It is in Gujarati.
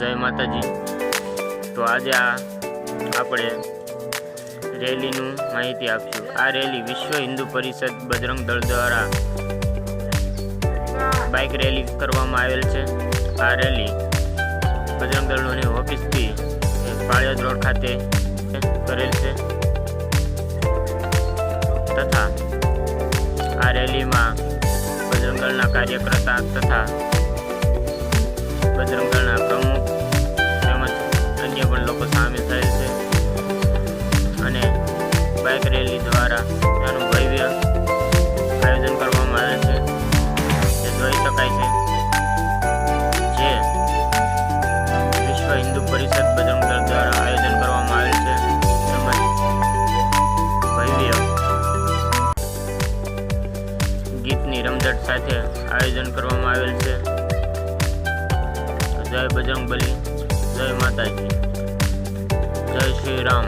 જય માતાજી। તો આજે આપણે રેલીનું માહિતી આપશું। આ રેલી વિશ્વ હિન્દુ પરિષદ બજરંગ દળ દ્વારા બાઇક રેલી કરવામાં આવેલ છે। આ રેલી બજરંગ દળની ઓફિસથી પાળિયાદ રોડ ખાતે કરેલ છે તથા આ રેલીમાં બજરંગ દળના કાર્યકર્તા તથા બજરંગ દળના પ્રમુખ તેમજ અન્ય પણ લોકો સામેલ થયેલ છે અને બાઇક રેલી દ્વારા તેનું ભવ્ય આયોજન કરવામાં આવે છે જે જોઈ શકાય છે, જે વિશ્વ હિન્દુ પરિષદ બજરંગ દળ દ્વારા આયોજન કરવામાં આવેલ છે તેમજ ભવ્ય ગીતની રમઝટ સાથે આયોજન કરવામાં આવેલ છે। જય બજરંગ બલી, જય માતાજી, જય શ્રી રામ।